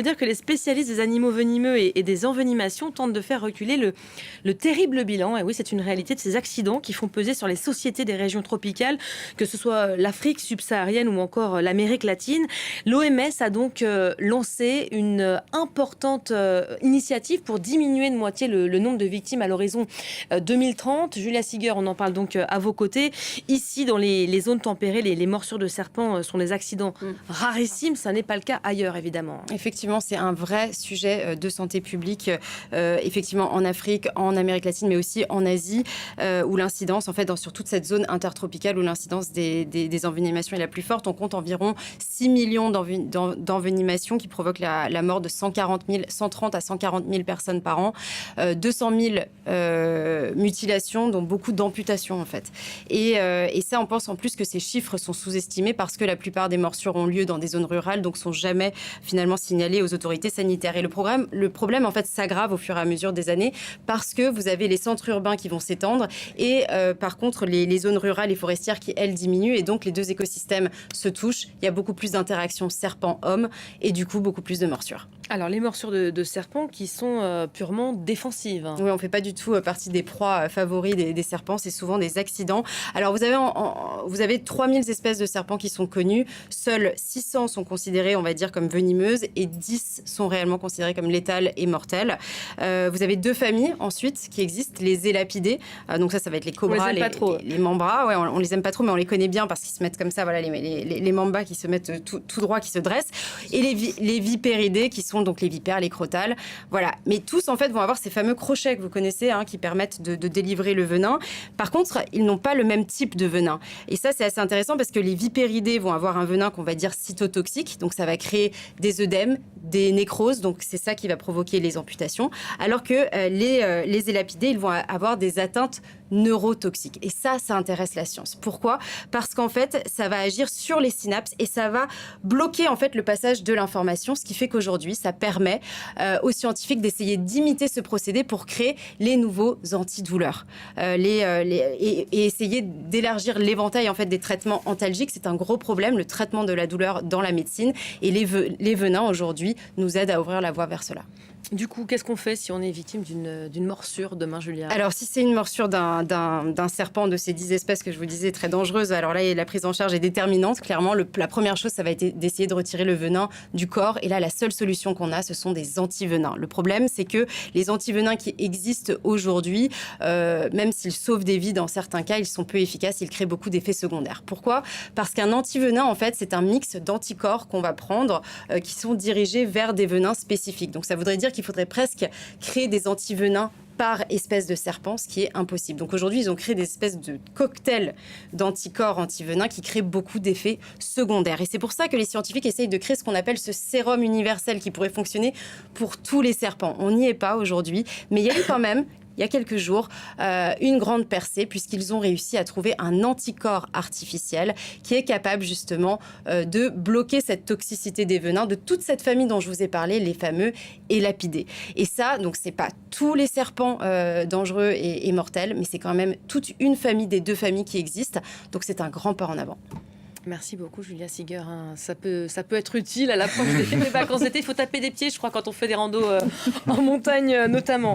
Veut dire que les spécialistes des animaux venimeux et des envenimations tentent de faire reculer le terrible bilan. Et oui, c'est une réalité de ces accidents qui font peser sur les sociétés des régions tropicales, que ce soit l'Afrique subsaharienne ou encore l'Amérique latine. L'OMS a donc lancé une importante initiative pour diminuer de moitié le nombre de victimes à l'horizon 2030. Julia Siger, on en parle donc à vos côtés. Ici, dans les zones tempérées, les morsures de serpents sont des accidents rarissimes. Ça n'est pas le cas ailleurs, évidemment. Effectivement, c'est un vrai sujet de santé publique, effectivement en Afrique, en Amérique latine, mais aussi en Asie, où l'incidence, en fait, sur toute cette zone intertropicale, où l'incidence des envenimations est la plus forte. On compte environ 6 millions d'envenimations qui provoquent la mort de 130 à 140 000 personnes par an, 200 000 mutilations, dont beaucoup d'amputations, en fait. Et ça, on pense en plus que ces chiffres sont sous-estimés parce que la plupart des morsures ont lieu dans des zones rurales, donc sont jamais finalement signalés aux autorités sanitaires. Et le problème en fait, s'aggrave au fur et à mesure des années parce que vous avez les centres urbains qui vont s'étendre et par contre, les zones rurales et forestières qui, elles, diminuent. Et donc, les deux écosystèmes se touchent. Il y a beaucoup plus d'interactions serpent-homme et du coup, beaucoup plus de morsures. Alors, les morsures de serpents qui sont purement défensives. Oui, on ne fait pas du tout partie des proies favoris des serpents. C'est souvent des accidents. Alors, vous avez 3000 espèces de serpents qui sont connues. Seules 600 sont considérées, on va dire, comme venimeuses et 10 sont réellement considérées comme létales et mortelles. Vous avez deux familles, ensuite, qui existent. Les élapidés. Donc ça va être les cobras, les mambras. Ouais, on les aime pas trop, mais on les connaît bien parce qu'ils se mettent comme ça. Voilà, les mambas qui se mettent tout droit, qui se dressent. Et les vipéridés, qui sont donc les vipères, les crotales. Voilà. Mais tous, en fait, vont avoir ces fameux crochets que vous connaissez, qui permettent de délivrer le venin. Par contre, ils n'ont pas le même type de venin. Et ça, c'est assez intéressant parce que les vipéridés vont avoir un venin qu'on va dire cytotoxique. Donc, ça va créer des œdèmes, des nécroses. Donc, c'est ça qui va provoquer les amputations. Alors que les élapidés, ils vont avoir des atteintes neurotoxiques. Et ça intéresse la science. Pourquoi ? Parce qu'en fait, ça va agir sur les synapses et ça va bloquer en fait le passage de l'information, ce qui fait qu'aujourd'hui, ça permet aux scientifiques d'essayer d'imiter ce procédé pour créer les nouveaux antidouleurs et essayer d'élargir l'éventail en fait des traitements antalgiques. C'est un gros problème, le traitement de la douleur dans la médecine. Et les venins aujourd'hui nous aident à ouvrir la voie vers cela. Du coup, qu'est-ce qu'on fait si on est victime d'une morsure demain, Julia ? Alors, si c'est une morsure d'un serpent de ces 10 espèces que je vous disais, très dangereuse, alors là, la prise en charge est déterminante. Clairement, la première chose, ça va être d'essayer de retirer le venin du corps. Et là, la seule solution qu'on a, ce sont des antivenins. Le problème, c'est que les antivenins qui existent aujourd'hui, même s'ils sauvent des vies dans certains cas, ils sont peu efficaces. Ils créent beaucoup d'effets secondaires. Pourquoi ? Parce qu'un antivenin, en fait, c'est un mix d'anticorps qu'on va prendre qui sont dirigés vers des venins spécifiques. Donc, ça voudrait dire qu'il faudrait presque créer des antivenins par espèce de serpent, ce qui est impossible. Donc aujourd'hui, ils ont créé des espèces de cocktails d'anticorps antivenins qui créent beaucoup d'effets secondaires. Et c'est pour ça que les scientifiques essayent de créer ce qu'on appelle ce sérum universel qui pourrait fonctionner pour tous les serpents. On n'y est pas aujourd'hui, mais il y a eu quand même il y a quelques jours, une grande percée, puisqu'ils ont réussi à trouver un anticorps artificiel qui est capable justement de bloquer cette toxicité des venins de toute cette famille dont je vous ai parlé, les fameux élapidés. Et ça, donc c'est pas tous les serpents dangereux et mortels, mais c'est quand même toute une famille des deux familles qui existent. Donc c'est un grand pas en avant. Merci beaucoup, Julia Siger. Ça peut être utile à l'approche des vacances d'été. Il faut taper des pieds, je crois, quand on fait des randos en montagne notamment.